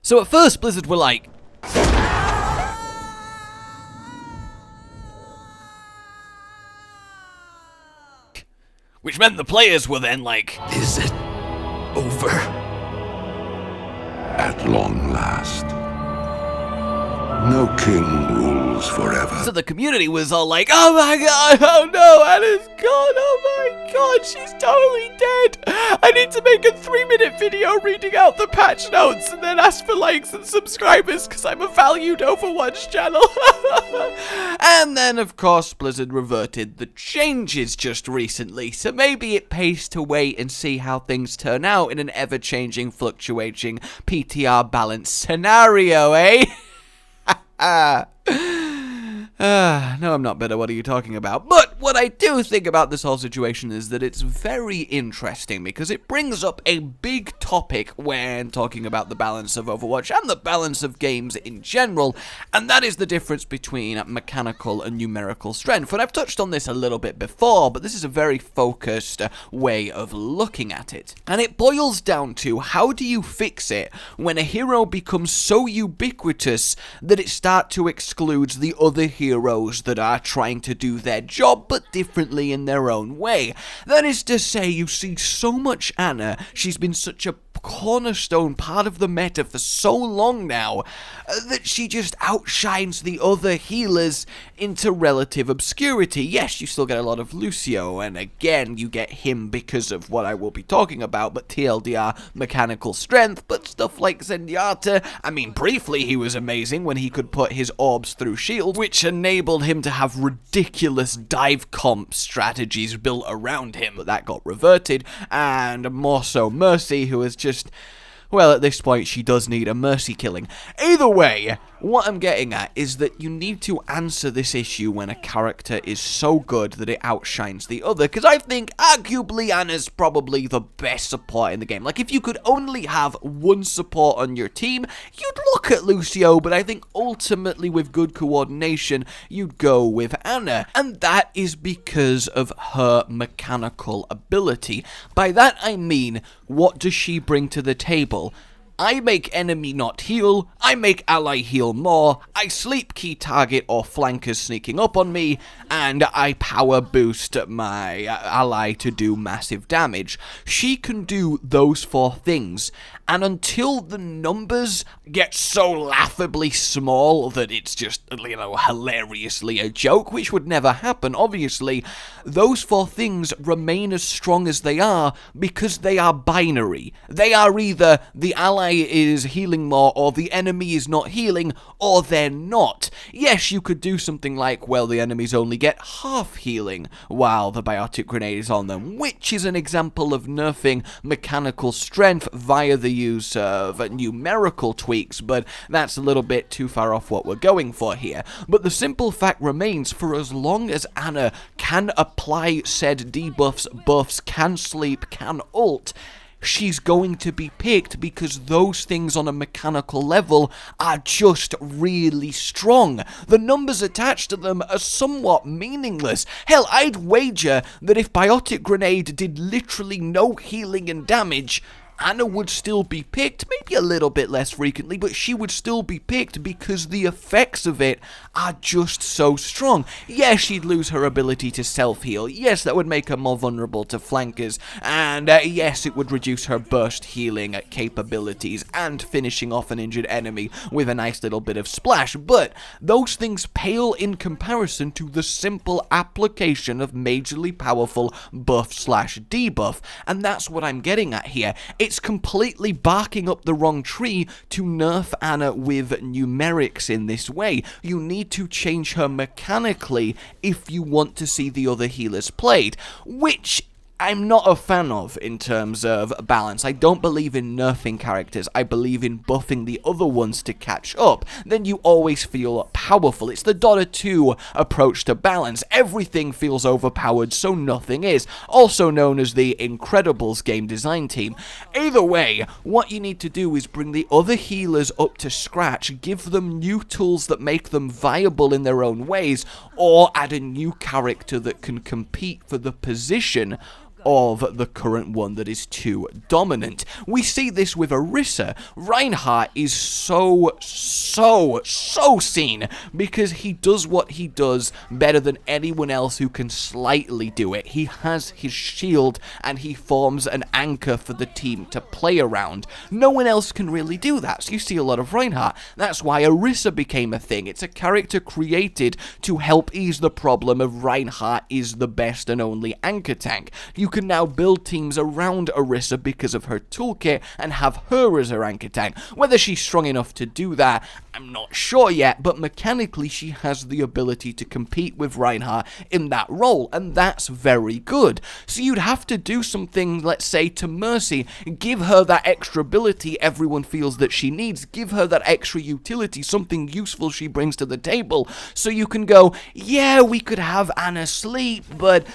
So at first Blizzard were like, which meant the players were then like, Is it over? At long last. No king rules forever. so the community was all like, oh my god, oh no, Anna's gone, oh my god, she's totally dead. I need to make a 3-minute video reading out the patch notes and then ask for likes and subscribers because I'm a valued Overwatch channel. And then, of course, Blizzard reverted the changes just recently, so maybe it pays to wait and see how things turn out in an ever-changing, fluctuating PTR balance scenario, eh? No, I'm not bitter, what are you talking about? But what I do think about this whole situation is that it's very interesting because it brings up a big topic when talking about the balance of Overwatch and the balance of games in general, and that is the difference between mechanical and numerical strength. And I've touched on this a little bit before, but this is a very focused way of looking at it. And it boils down to, how do you fix it when a hero becomes so ubiquitous that it starts to exclude the other heroes that are trying to do their job but differently in their own way? That is to say, you see so much Anna, she's been such a cornerstone part of the meta for so long now that she just outshines the other healers into relative obscurity. Yes, you still get a lot of Lucio, and again, you get him because of what I will be talking about, but TLDR, mechanical strength, but stuff like Zenyatta, I mean, briefly he was amazing when he could put his orbs through shield, which enabled him to have ridiculous dive comp strategies built around him, but that got reverted, and more so Mercy, who is just, well, at this point, she does need a mercy killing. Either way, what I'm getting at is that you need to answer this issue when a character is so good that it outshines the other, because I think, arguably, Anna's probably the best support in the game. Like, if you could only have one support on your team, you'd look at Lucio, but I think ultimately, with good coordination, you'd go with Anna, and that is because of her mechanical ability. By that, I mean, what does she bring to the table? I make enemy not heal, I make ally heal more, I sleep key target or flankers sneaking up on me, and I power boost my ally to do massive damage. She can do those 4 things, and until the numbers get so laughably small that it's just, you know, hilariously a joke, which would never happen, obviously, those 4 things remain as strong as they are because they are binary. They are either the ally is healing more, or the enemy is not healing, or they're not. Yes, you could do something like, well, the enemies only get half healing while the biotic grenade is on them, which is an example of nerfing mechanical strength via the use of numerical tweaks, but that's a little bit too far off what we're going for here. But the simple fact remains, for as long as Anna can apply said debuffs, buffs, can sleep, can ult, she's going to be picked because those things on a mechanical level are just really strong. The numbers attached to them are somewhat meaningless. Hell, I'd wager that if Biotic Grenade did literally no healing and damage, Anna would still be picked, maybe a little bit less frequently, but she would still be picked because the effects of it are just so strong. Yes, she'd lose her ability to self-heal. Yes, that would make her more vulnerable to flankers. And yes, it would reduce her burst healing capabilities and finishing off an injured enemy with a nice little bit of splash. But those things pale in comparison to the simple application of majorly powerful buff/debuff. And that's what I'm getting at here. It's completely barking up the wrong tree to nerf Anna with numerics in this way. You need to change her mechanically if you want to see the other healers played, which I'm not a fan of in terms of balance. I don't believe in nerfing characters. I believe in buffing the other ones to catch up. Then you always feel powerful. It's the Dota 2 approach to balance. Everything feels overpowered, so nothing is. Also known as the Incredibles game design team. Either way, what you need to do is bring the other healers up to scratch, give them new tools that make them viable in their own ways, or add a new character that can compete for the position of the current one that is too dominant. We see this with Orisa. Reinhardt is so seen because he does what he does better than anyone else who can slightly do it. He has his shield and he forms an anchor for the team to play around. No one else can really do that, so you see a lot of Reinhardt. That's why Orisa became a thing. It's a character created to help ease the problem of Reinhardt is the best and only anchor tank. You can now build teams around Orisa because of her toolkit and have her as her anchor tank. Whether she's strong enough to do that, I'm not sure yet, but mechanically she has the ability to compete with Reinhardt in that role, and that's very good. So you'd have to do something, let's say, to Mercy, give her that extra ability everyone feels that she needs, give her that extra utility, something useful she brings to the table, so you can go, yeah, we could have Anna sleep, but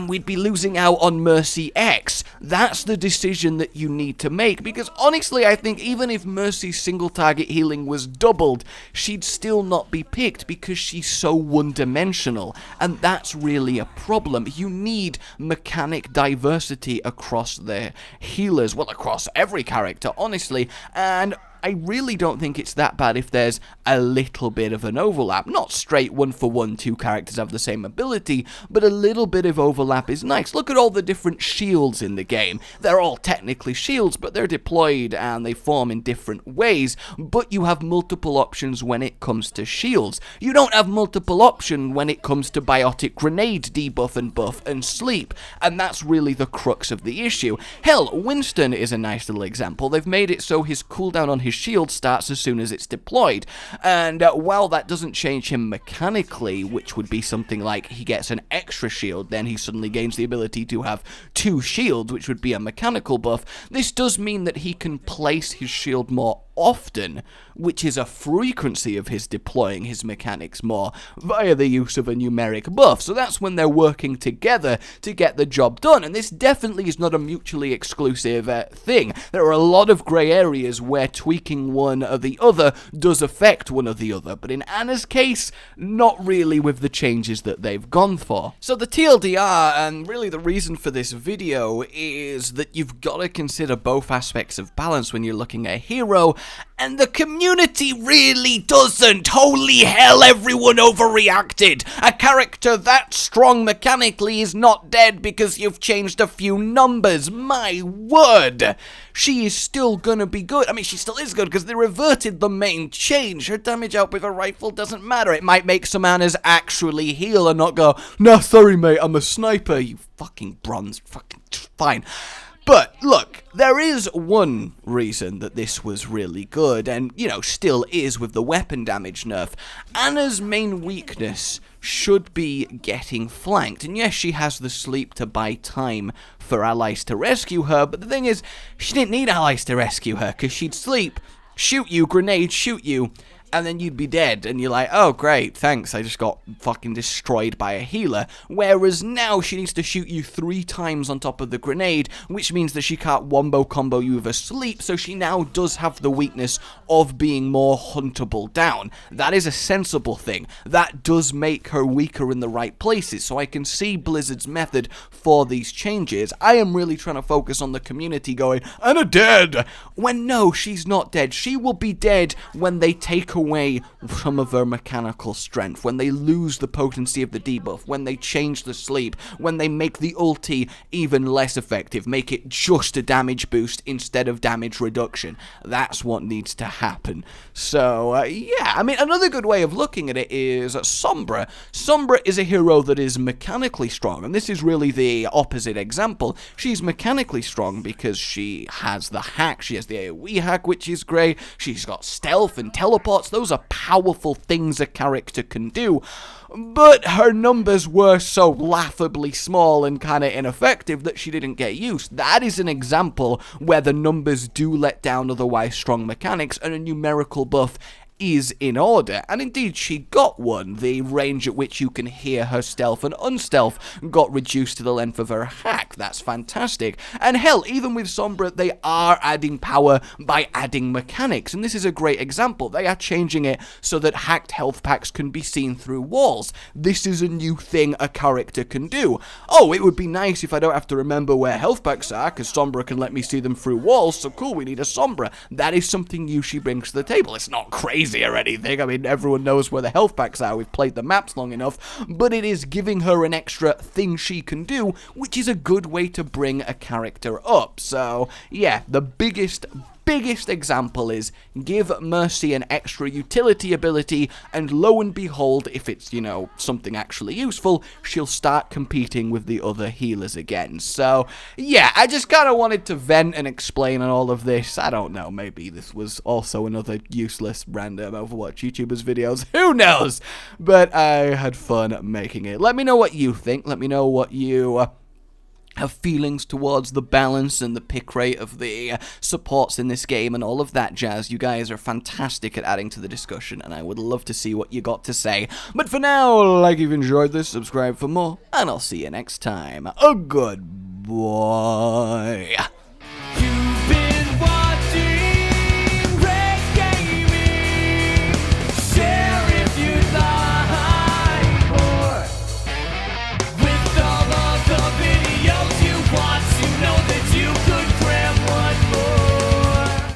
we'd be losing out on Mercy X. That's the decision that you need to make, because honestly, I think even if Mercy's single target healing was doubled, she'd still not be picked because she's so one-dimensional, and that's really a problem. You need mechanic diversity across the healers, well, across every character, honestly, and I really don't think it's that bad if there's a little bit of an overlap. Not straight one-for-one, two characters have the same ability, but a little bit of overlap is nice. Look at all the different shields in the game. They're all technically shields, but they're deployed and they form in different ways, but you have multiple options when it comes to shields. You don't have multiple options when it comes to biotic grenade debuff and buff and sleep, and that's really the crux of the issue. Hell, Winston is a nice little example. They've made it so his cooldown on his shield starts as soon as it's deployed, and while that doesn't change him mechanically, which would be something like he gets an extra shield, then he suddenly gains the ability to have two shields, which would be a mechanical buff, this does mean that he can place his shield more often, which is a frequency of his deploying his mechanics more via the use of a numeric buff. So that's when they're working together to get the job done, and this definitely is not a mutually exclusive thing. There are a lot of grey areas where tweaking one or the other does affect one or the other, but in Anna's case, not really with the changes that they've gone for. So the TLDR, and really the reason for this video, is that you've got to consider both aspects of balance when you're looking at a hero, and the community really doesn't. Holy hell, everyone overreacted. A character that strong mechanically is not dead because you've changed a few numbers. My word. She is still gonna be good. I mean, she still is good because they reverted the main change. Her damage out with a rifle doesn't matter. It might make some Annas actually heal and not go, "No, sorry mate, I'm a sniper, you fucking bronze, fucking fine." But, look, there is one reason that this was really good, and, you know, still is with the weapon damage nerf. Anna's main weakness should be getting flanked, and yes, she has the sleep to buy time for allies to rescue her, but the thing is, she didn't need allies to rescue her, because she'd sleep, shoot you, grenade, shoot you, and then you'd be dead, and you're like, oh great, thanks, I just got fucking destroyed by a healer. Whereas now she needs to shoot you 3 times on top of the grenade, which means that she can't wombo combo you with a sleep, so she now does have the weakness of being more huntable down. That is a sensible thing. That does make her weaker in the right places, so I can see Blizzard's method for these changes. I am really trying to focus on the community going, Anna dead! When no, she's not dead. She will be dead when they take away some of her mechanical strength, when they lose the potency of the debuff, when they change the sleep, when they make the ulti even less effective, make it just a damage boost instead of damage reduction. That's what needs to happen. So, yeah, I mean, another good way of looking at it is Sombra. Sombra is a hero that is mechanically strong, and this is really the opposite example. She's mechanically strong because she has the hack, she has the AoE hack, which is great, she's got stealth and teleports. Those are powerful things a character can do, but her numbers were so laughably small and kind of ineffective that she didn't get used. That is an example where the numbers do let down otherwise strong mechanics, and a numerical buff is in order, and indeed she got one. The range at which you can hear her stealth and unstealth got reduced to the length of her hack. That's fantastic. And hell, even with Sombra, they are adding power by adding mechanics, and this is a great example. They are changing it so that hacked health packs can be seen through walls. This is a new thing a character can do. Oh, it would be nice if I don't have to remember where health packs are, because Sombra can let me see them through walls, so cool, we need a Sombra. That is something new she brings to the table. It's not crazy or anything. I mean, everyone knows where the health packs are. We've played the maps long enough, but it is giving her an extra thing she can do, which is a good way to bring a character up. So, yeah, the biggest example is give Mercy an extra utility ability, and lo and behold, if it's, you know, something actually useful, she'll start competing with the other healers again. So, yeah, I just kind of wanted to vent and explain on all of this. I don't know, maybe this was also another useless random Overwatch YouTubers videos, who knows? But I had fun making it. Let me know what you think. Let me know what you have feelings towards the balance and the pick rate of the supports in this game and all of that jazz. You guys are fantastic at adding to the discussion, and I would love to see what you got to say. But for now, like you've enjoyed this, subscribe for more, and I'll see you next time. A goodbye.